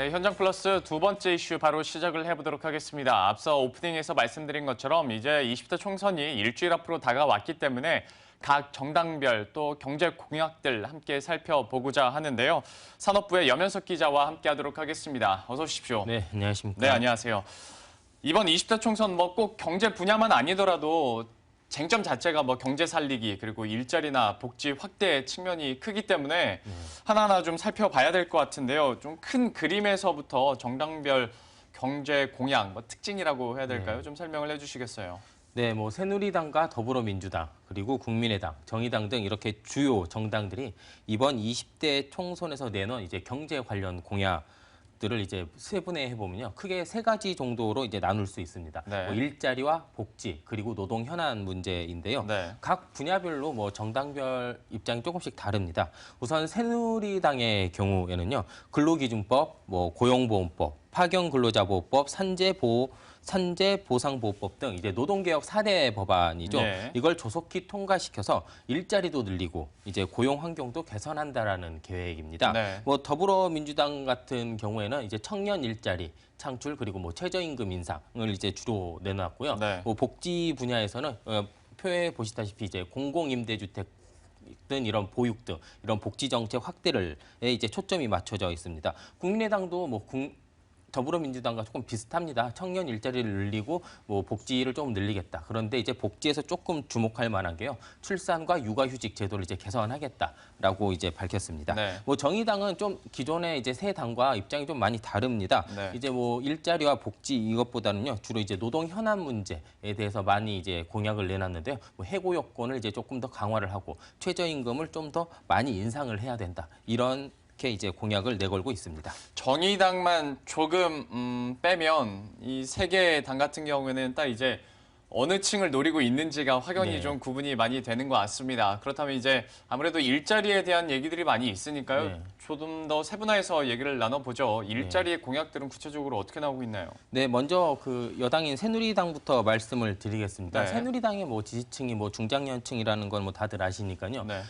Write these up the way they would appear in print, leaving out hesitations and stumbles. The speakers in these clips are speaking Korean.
네, 현장 플러스 두 번째 이슈 바로 시작을 해보도록 하겠습니다. 앞서 오프닝에서 말씀드린 것처럼 이제 20대 총선이 일주일 앞으로 다가왔기 때문에 각 정당별 또 경제 공약들 함께 살펴보고자 하는데요. 산업부의 염현석 기자와 함께하도록 하겠습니다. 어서 오십시오. 네, 안녕하십니까. 네, 안녕하세요. 이번 20대 총선 꼭 경제 분야만 아니더라도 쟁점 자체가 경제 살리기 그리고 일자리나 복지 확대 측면이 크기 때문에 하나하나 좀 살펴봐야 될 것 같은데요. 좀 큰 그림에서부터 정당별 경제 공약, 특징이라고 해야 될까요? 좀 설명을 해주시겠어요? 네, 새누리당과 더불어민주당, 그리고 국민의당, 정의당 등 이렇게 주요 정당들이 이번 20대 총선에서 내놓은 이제 경제 관련 공약들을 이제 세분화해 보면요, 크게 세 가지 정도로 이제 나눌 수 있습니다. 네. 일자리와 복지 그리고 노동 현안 문제인데요. 네. 각 분야별로 정당별 입장이 조금씩 다릅니다. 우선 새누리당의 경우에는요, 근로기준법, 고용보험법, 파견근로자보호법, 산재보상보호법 등 이제 노동개혁 4대 법안이죠. 네. 이걸 조속히 통과시켜서 일자리도 늘리고 이제 고용 환경도 개선한다라는 계획입니다. 네. 더불어민주당 같은 경우에는 이제 청년 일자리 창출 그리고 최저임금 인상을 이제 주로 내놨고요. 네. 복지 분야에서는 표에 보시다시피 이제 공공임대주택 등 이런 보육 등 이런 복지 정책 확대를 이제 초점이 맞춰져 있습니다. 국민의당도 더불어민주당과 조금 비슷합니다. 청년 일자리를 늘리고 복지를 조금 늘리겠다. 그런데 이제 복지에서 조금 주목할 만한 게요, 출산과 육아휴직 제도를 이제 개선하겠다라고 이제 밝혔습니다. 네. 정의당은 좀 기존의 이제 새 당과 입장이 좀 많이 다릅니다. 네. 이제 일자리와 복지 이것보다는요, 주로 이제 노동 현안 문제에 대해서 많이 이제 공약을 내놨는데요. 해고 요건을 이제 조금 더 강화를 하고 최저임금을 좀 더 많이 인상을 해야 된다. 이런 이제 공약을 내걸고 있습니다. 정의당만 조금 빼면 이 세 개 당 같은 경우에는 딱 이제 어느 층을 노리고 있는지가 확연히 네. 좀 구분이 많이 되는 것 같습니다. 그렇다면 이제 아무래도 일자리에 대한 얘기들이 많이 있으니까요. 네. 좀 더 세분화해서 얘기를 나눠보죠. 일자리의 공약들은 구체적으로 어떻게 나오고 있나요? 네, 먼저 여당인 새누리당부터 말씀을 드리겠습니다. 네. 새누리당의 지지층이 중장년층이라는 건 다들 아시니까요. 네.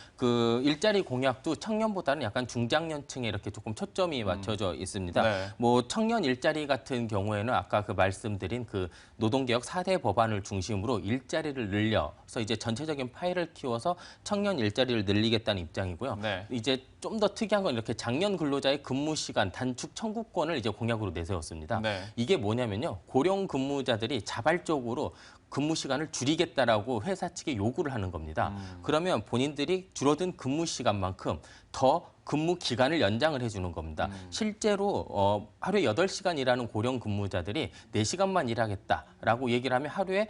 일자리 공약도 청년보다는 약간 중장년층에 이렇게 조금 초점이 맞춰져 있습니다. 네. 청년 일자리 같은 경우에는 아까 말씀드린 노동개혁 4대 법안을 중심으로 일자리를 늘려서 이제 전체적인 파이를 키워서 청년 일자리를 늘리겠다는 입장이고요. 네. 이제 좀 더 특이한 건 이렇게 장년 근로자의 근무 시간 단축 청구권을 이제 공약으로 내세웠습니다. 네. 이게 뭐냐면요, 고령 근무자들이 자발적으로 근무 시간을 줄이겠다라고 회사 측에 요구를 하는 겁니다. 그러면 본인들이 줄어든 근무 시간만큼 더 근무 기간을 연장을 해주는 겁니다. 실제로 하루에 8시간 일하는 고령 근무자들이 4시간만 일하겠다라고 얘기를 하면 하루에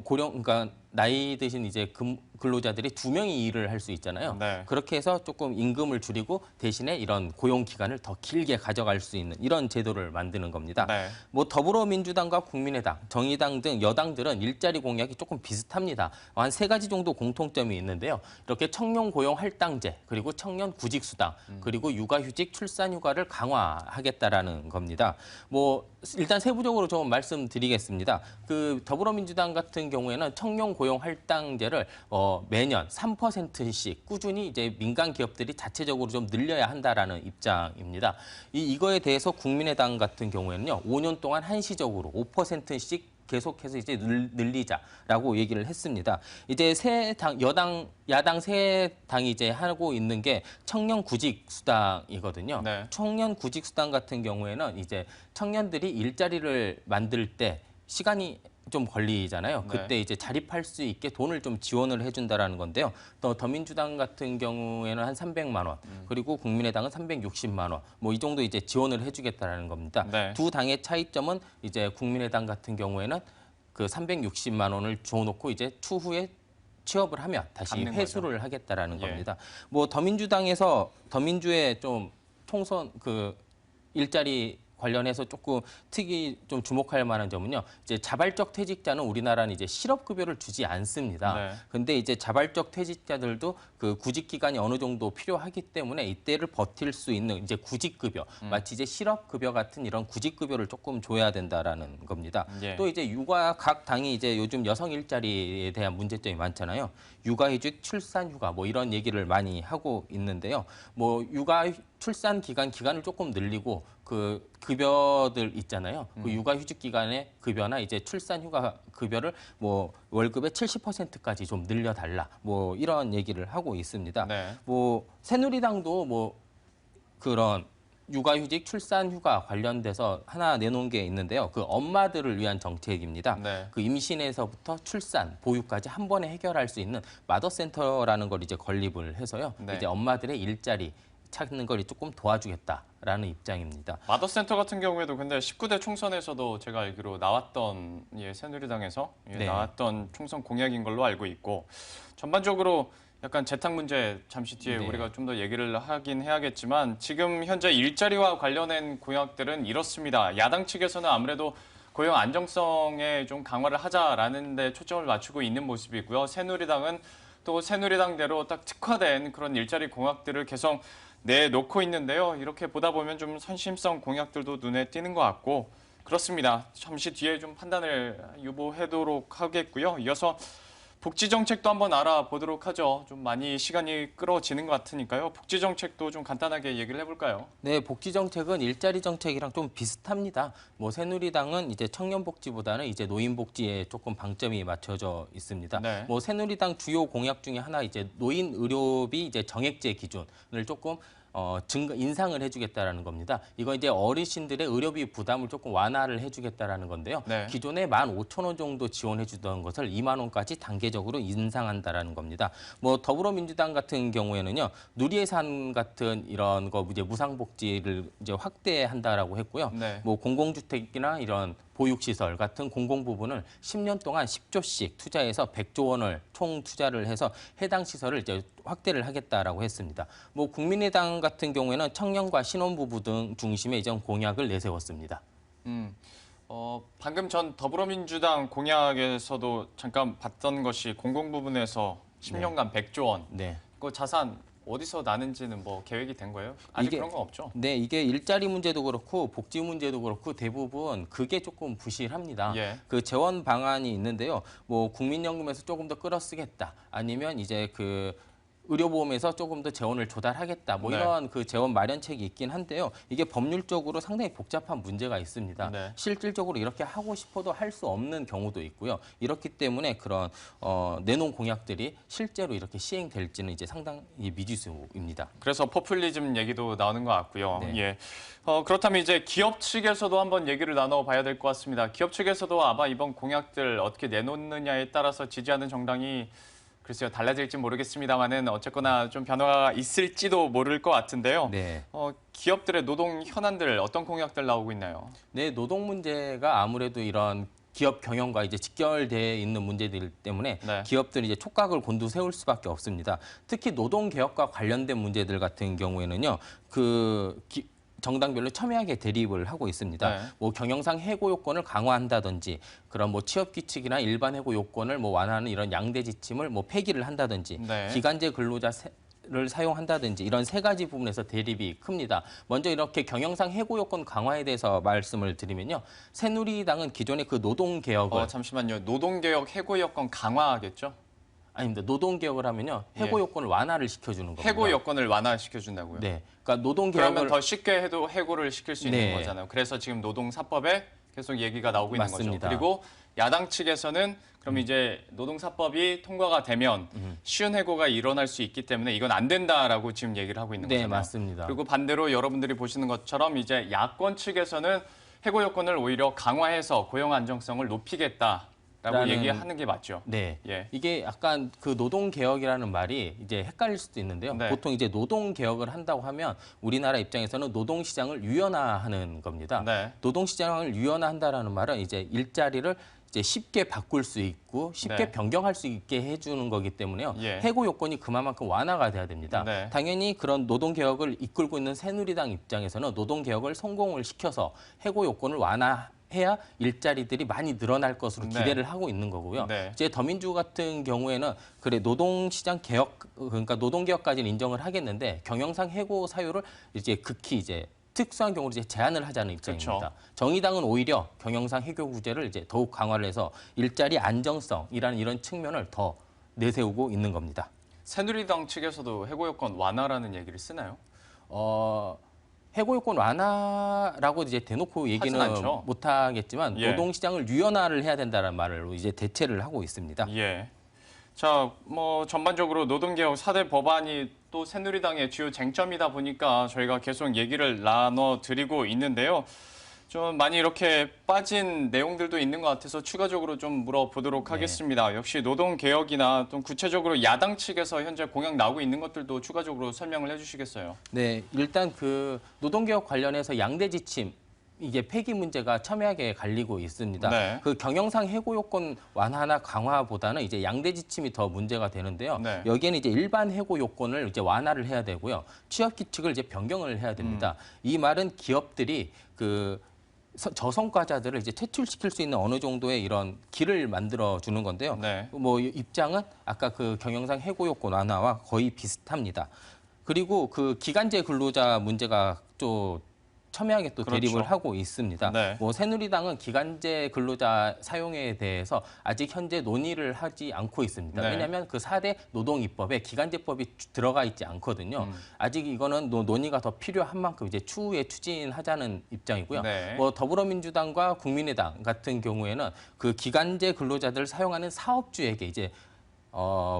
그러니까 나이 드신 이제 근로자들이 2명이 일을 할 수 있잖아요. 네. 그렇게 해서 조금 임금을 줄이고 대신에 이런 고용 기간을 더 길게 가져갈 수 있는 이런 제도를 만드는 겁니다. 네. 더불어민주당과 국민의당, 정의당 등 여당들은 일자리 공약이 조금 비슷합니다. 한 3가지 정도 공통점이 있는데요. 이렇게 청년 고용 할당제, 그리고 청년 구직수당, 그리고 육아휴직, 출산휴가를 강화하겠다라는 겁니다. 일단 세부적으로 좀 말씀드리겠습니다. 더불어민주당 같은 경우에는 청년 고용 할당제를 매년 3%씩 꾸준히 이제 민간 기업들이 자체적으로 좀 늘려야 한다라는 입장입니다. 이거에 대해서 국민의당 같은 경우에는요, 5년 동안 한시적으로 5%씩 계속해서 이제 늘리자라고 얘기를 했습니다. 이제 야당 세 당이 이제 하고 있는 게 청년 구직 수당이거든요. 네. 청년 구직 수당 같은 경우에는 이제 청년들이 일자리를 만들 때 시간이 좀 걸리잖아요. 네. 그때 이제 자립할 수 있게 돈을 좀 지원을 해준다라는 건데요. 더민주당 같은 경우에는 한 300만 원, 그리고 국민의당은 360만 원, 이 정도 이제 지원을 해주겠다라는 겁니다. 네. 두 당의 차이점은 이제 국민의당 같은 경우에는 360만 원을 줘놓고 이제 추후에 취업을 하면 다시 회수를 하겠다라는 겁니다. 더민주의 좀 총선 일자리 관련해서 조금 좀 주목할 만한 점은요, 이제 자발적 퇴직자는 우리나라는 이제 실업급여를 주지 않습니다. 네. 근데 이제 자발적 퇴직자들도 구직 기간이 어느 정도 필요하기 때문에 이때를 버틸 수 있는 이제 구직급여, 마치 이제 실업급여 같은 이런 구직급여를 조금 줘야 된다라는 겁니다. 예. 또 이제 각 당이 이제 요즘 여성 일자리에 대한 문제점이 많잖아요. 육아휴직, 출산휴가 이런 얘기를 많이 하고 있는데요. 출산 기간을 조금 늘리고 그 급여들 있잖아요. 그 육아휴직 기간의 급여나 이제 출산휴가 급여를 뭐 월급의 70%까지 좀 늘려달라. 뭐 이런 얘기를 하고 있습니다. 네. 뭐 새누리당도 뭐 그런 육아휴직, 출산휴가 관련돼서 하나 내놓은 게 있는데요. 그 엄마들을 위한 정책입니다. 네. 그 임신에서부터 출산, 보육까지 한 번에 해결할 수 있는 마더센터라는 걸 이제 건립을 해서요. 네. 이제 엄마들의 일자리 찾는 걸 조금 도와주겠다라는 입장입니다. 마더센터 같은 경우에도 근데 19대 총선에서도 제가 알기로 나왔던 새누리당에서 네. 나왔던 총선 공약인 걸로 알고 있고 전반적으로 약간 재탁 문제 잠시 뒤에 네. 우리가 좀 더 얘기를 하긴 해야겠지만 지금 현재 일자리와 관련된 공약들은 이렇습니다. 야당 측에서는 아무래도 고용 안정성에 좀 강화를 하자라는 데 초점을 맞추고 있는 모습이고요. 새누리당은 또 새누리당대로 딱 특화된 그런 일자리 공약들을 계속 내놓고 있는데요. 이렇게 보다 보면 좀 선심성 공약들도 눈에 띄는 것 같고 그렇습니다. 잠시 뒤에 좀 판단을 유보하도록 하겠고요. 이어서 복지 정책도 한번 알아보도록 하죠. 좀 많이 시간이 끌어지는 것 같으니까요. 복지 정책도 좀 간단하게 얘기를 해볼까요? 네, 복지 정책은 일자리 정책이랑 좀 비슷합니다. 뭐 새누리당은 이제 청년 복지보다는 이제 노인 복지에 조금 방점이 맞춰져 있습니다. 네. 뭐 새누리당 주요 공약 중에 하나 이제 노인 의료비 이제 정액제 기준을 조금 인상을 해주겠다라는 겁니다. 이거 이제 어르신들의 의료비 부담을 조금 완화를 해주겠다라는 건데요. 네. 기존에 15,000원 정도 지원해주던 것을 2만 원까지 단계적으로 인상한다라는 겁니다. 뭐 더불어민주당 같은 경우에는요, 누리예산 같은 이런 거 이제 무상복지를 이제 확대한다라고 했고요. 네. 뭐 공공주택이나 이런 보육시설 같은 공공 부분을 10년 동안 10조씩 투자해서 100조 원을 총 투자를 해서 해당 시설을 이제 확대를 하겠다라고 했습니다. 뭐 국민의당 같은 경우에는 청년과 신혼부부 등 중심의 이전 공약을 내세웠습니다. 방금 전 더불어민주당 공약에서도 잠깐 봤던 것이 공공 부분에서 10년간 100조 원. 네. 그 자산 어디서 나는지는 뭐 계획이 된 거예요? 아직 이게- 그런 건 없죠. 네, 이게 일자리 문제도 그렇고 복지 문제도 그렇고 대부분 그게 조금 부실합니다. 예. 그 재원 방안이 있는데요. 뭐 국민연금에서 조금 더 끌어쓰겠다. 아니면 이제 그 의료보험에서 조금 더 재원을 조달하겠다. 뭐 네. 이런 그 재원 마련책이 있긴 한데요. 이게 법률적으로 상당히 복잡한 문제가 있습니다. 네. 실질적으로 이렇게 하고 싶어도 할 수 없는 경우도 있고요. 이렇기 때문에 그런 내놓은 공약들이 실제로 이렇게 시행될지는 이제 상당히 미지수입니다. 그래서 포퓰리즘 얘기도 나오는 것 같고요. 네. 예. 그렇다면 이제 기업 측에서도 한번 얘기를 나눠봐야 될 것 같습니다. 기업 측에서도 아마 이번 공약들 어떻게 내놓느냐에 따라서 지지하는 정당이 글쎄요 달라질지 모르겠습니다만은 어쨌거나 좀 변화가 있을지도 모를 것 같은데요. 네. 기업들의 노동 현안들 어떤 공약들 나오고 있나요? 네, 노동 문제가 아무래도 이런 기업 경영과 이제 직결되어 있는 문제들 때문에 네. 기업들이 이제 촉각을 곤두세울 수밖에 없습니다. 특히 노동 개혁과 관련된 문제들 같은 경우에는요, 정당별로 첨예하게 대립을 하고 있습니다. 네. 뭐 경영상 해고 요건을 강화한다든지 그런 뭐 취업 규칙이나 일반 해고 요건을 뭐 완화하는 이런 양대 지침을 뭐 폐기를 한다든지 네. 기간제 근로자를 사용한다든지 이런 세 가지 부분에서 대립이 큽니다. 먼저 이렇게 경영상 해고 요건 강화에 대해서 말씀을 드리면요. 새누리당은 기존의 그 노동 개혁을 잠시만요. 노동개혁 해고 여건 강화하겠죠? 아닙니다. 노동 개혁을 하면요. 해고 예. 요건을 완화를 시켜주는 겁니다. 해고 여건을 완화시켜준다고요? 네. 그러니까 노동 그러면 개혁을 더 쉽게 해도 해고를 시킬 수 있는 네. 거잖아요. 그래서 지금 노동사법에 계속 얘기가 나오고 있는 맞습니다. 거죠. 그리고 야당 측에서는 그럼 이제 노동사법이 통과가 되면 쉬운 해고가 일어날 수 있기 때문에 이건 안 된다라고 지금 얘기를 하고 있는 네, 거잖아요. 맞습니다. 그리고 반대로 여러분들이 보시는 것처럼 이제 야권 측에서는 해고 여건을 오히려 강화해서 고용 안정성을 높이겠다라고 라는- 얘기하는 게 맞죠. 네. 예. 이게 약간 그 노동 개혁이라는 말이 이제 헷갈릴 수도 있는데요. 네. 보통 이제 노동 개혁을 한다고 하면 우리나라 입장에서는 노동 시장을 유연화하는 겁니다. 네. 노동 시장을 유연화한다라는 말은 이제 일자리를 이제 쉽게 바꿀 수 있고 쉽게 네. 변경할 수 있게 해주는 거기 때문에요. 예. 해고 요건이 그만큼 완화가 돼야 됩니다. 네. 당연히 그런 노동 개혁을 이끌고 있는 새누리당 입장에서는 노동 개혁을 성공을 시켜서 해고 요건을 완화해야 일자리들이 많이 늘어날 것으로 네. 기대를 하고 있는 거고요. 네. 이제 더민주 같은 경우에는 그래 노동시장 개혁 그러니까 노동 개혁까지는 인정을 하겠는데 경영상 해고 사유를 이제 극히 이제 특수한 경우로 이제 제한을 하자는 입장입니다. 그렇죠. 정의당은 오히려 경영상 해고 구제를 이제 더욱 강화를 해서 일자리 안정성이라는 이런 측면을 더 내세우고 있는 겁니다. 새누리당 측에서도 해고 여건 완화라는 얘기를 쓰나요? 해고 요건 완화라고 이제 대놓고 얘기는 않죠. 못 하겠지만 예. 노동 시장을 유연화를 해야 된다는 말로 이제 대체를 하고 있습니다. 예. 자, 뭐 전반적으로 노동개혁 4대 법안이 또 새누리당의 주요 쟁점이다 보니까 저희가 계속 얘기를 나눠드리고 있는데요. 좀 많이 이렇게 빠진 내용들도 있는 것 같아서 추가적으로 좀 물어보도록 네. 하겠습니다. 역시 노동개혁이나 또 구체적으로 야당 측에서 현재 공약 나오고 있는 것들도 추가적으로 설명을 해주시겠어요? 네, 일단 그 노동개혁 관련해서 양대 지침 이게 폐기 문제가 첨예하게 갈리고 있습니다. 네. 그 경영상 해고 요건 완화나 강화보다는 이제 양대 지침이 더 문제가 되는데요. 네. 여기에는 이제 일반 해고 요건을 이제 완화를 해야 되고요. 취업 규칙을 이제 변경을 해야 됩니다. 이 말은 기업들이 그 저성과자들을 이제 퇴출시킬 수 있는 어느 정도의 이런 길을 만들어 주는 건데요. 네. 뭐 입장은 아까 그 경영상 해고 요건 완화와 거의 비슷합니다. 그리고 그 기간제 근로자 문제가 또 첨예하게 또 그렇죠. 대립을 하고 있습니다. 네. 뭐 새누리당은 기간제 근로자 사용에 대해서 아직 현재 논의를 하지 않고 있습니다. 네. 왜냐하면 그 4대 노동입법에 기간제법이 들어가 있지 않거든요. 아직 이거는 논의가 더 필요한 만큼 이제 추후에 추진하자는 입장이고요. 네. 뭐 더불어민주당과 국민의당 같은 경우에는 그 기간제 근로자들을 사용하는 사업주에게 이제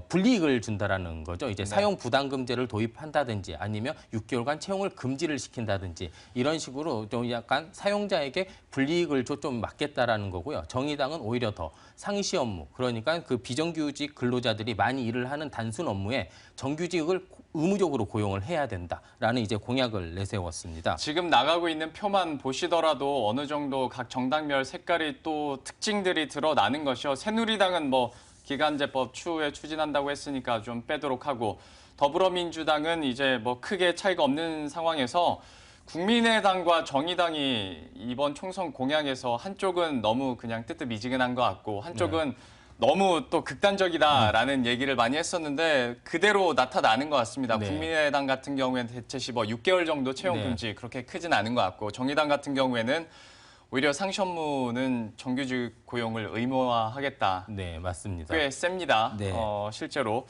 불이익을 준다라는 거죠. 이제 네. 사용 부담금제를 도입한다든지 아니면 6개월간 채용을 금지를 시킨다든지 이런 식으로 좀 약간 사용자에게 불이익을 좀 막겠다라는 거고요. 정의당은 오히려 더 상시 업무, 그러니까 그 비정규직 근로자들이 많이 일을 하는 단순 업무에 정규직을 의무적으로 고용을 해야 된다라는 이제 공약을 내세웠습니다. 지금 나가고 있는 표만 보시더라도 어느 정도 각 정당별 색깔이 또 특징들이 드러나는 것이요. 새누리당은 뭐 기간제법 추후에 추진한다고 했으니까 좀 빼도록 하고, 더불어민주당은 이제 뭐 크게 차이가 없는 상황에서 국민의당과 정의당이 이번 총선 공약에서 한쪽은 너무 그냥 뜨뜻미지근한 것 같고 한쪽은 너무 또 극단적이다라는 얘기를 많이 했었는데 그대로 나타나는 것 같습니다. 네. 국민의당 같은 경우에는 대체시 뭐 6개월 정도 채용 네. 금지 그렇게 크진 않은 것 같고, 정의당 같은 경우에는 오히려 상시 업무는 정규직 고용을 의무화하겠다. 네, 맞습니다. 꽤 셉니다. 네. 실제로.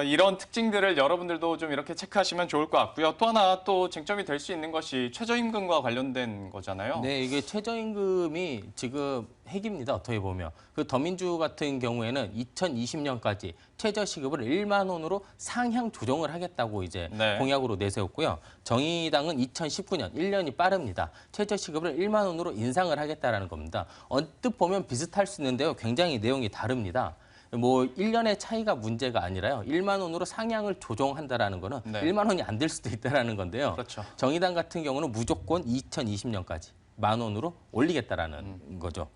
이런 특징들을 여러분들도 좀 이렇게 체크하시면 좋을 것 같고요. 또 하나 또 쟁점이 될 수 있는 것이 최저임금과 관련된 거잖아요. 네, 이게 최저임금이 지금 핵입니다. 어떻게 보면. 그 더민주 같은 경우에는 2020년까지 최저시급을 1만 원으로 상향 조정을 하겠다고 이제 네. 공약으로 내세웠고요. 정의당은 2019년, 1년이 빠릅니다. 최저시급을 1만 원으로 인상을 하겠다라는 겁니다. 언뜻 보면 비슷할 수 있는데요. 굉장히 내용이 다릅니다. 뭐 1년의 차이가 문제가 아니라요. 1만 원으로 상향을 조정한다라는 거는 네. 1만 원이 안 될 수도 있다라는 건데요. 그렇죠. 정의당 같은 경우는 무조건 2020년까지 1만 원으로 올리겠다라는 거죠.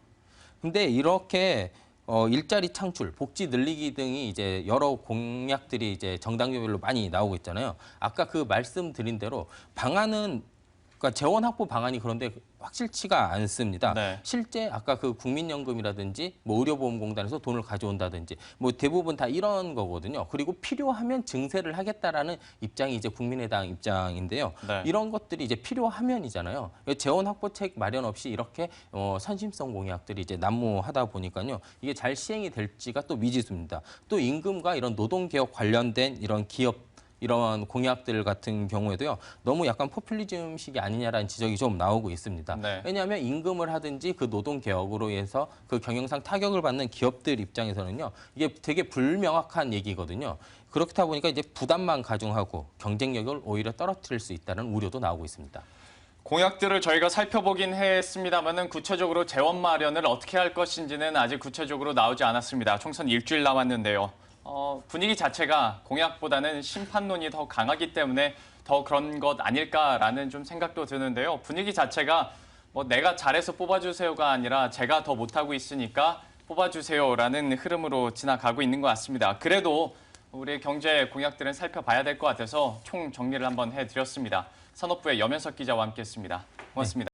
근데 이렇게 일자리 창출, 복지 늘리기 등이 이제 여러 공약들이 이제 정당별로 많이 나오고 있잖아요. 아까 그 말씀드린 대로 방안은 그러니까 재원 확보 방안이 그런데 확실치가 않습니다. 네. 실제 아까 그 국민연금이라든지 뭐 의료보험공단에서 돈을 가져온다든지 뭐 대부분 다 이런 거거든요. 그리고 필요하면 증세를 하겠다라는 입장이 이제 국민의당 입장인데요. 네. 이런 것들이 이제 필요하면이잖아요. 재원 확보책 마련 없이 이렇게 선심성 공약들이 이제 난무하다 보니까요. 이게 잘 시행이 될지가 또 미지수입니다. 또 임금과 이런 노동개혁 관련된 이런 기업 이런 공약들 같은 경우에도요. 너무 약간 포퓰리즘식이 아니냐라는 지적이 좀 나오고 있습니다. 네. 왜냐하면 임금을 하든지 그 노동개혁으로 해서 그 경영상 타격을 받는 기업들 입장에서는요. 이게 되게 불명확한 얘기거든요. 그렇다 보니까 이제 부담만 가중하고 경쟁력을 오히려 떨어뜨릴 수 있다는 우려도 나오고 있습니다. 공약들을 저희가 살펴보긴 했습니다만은 구체적으로 재원 마련을 어떻게 할 것인지는 아직 구체적으로 나오지 않았습니다. 총선 일주일 남았는데요. 분위기 자체가 공약보다는 심판론이 더 강하기 때문에 더 그런 것 아닐까라는 좀 생각도 드는데요. 분위기 자체가 뭐 내가 잘해서 뽑아주세요가 아니라 제가 더 못하고 있으니까 뽑아주세요라는 흐름으로 지나가고 있는 것 같습니다. 그래도 우리 경제 공약들은 살펴봐야 될 것 같아서 총 정리를 한번 해드렸습니다. 산업부의 염현석 기자와 함께했습니다. 고맙습니다.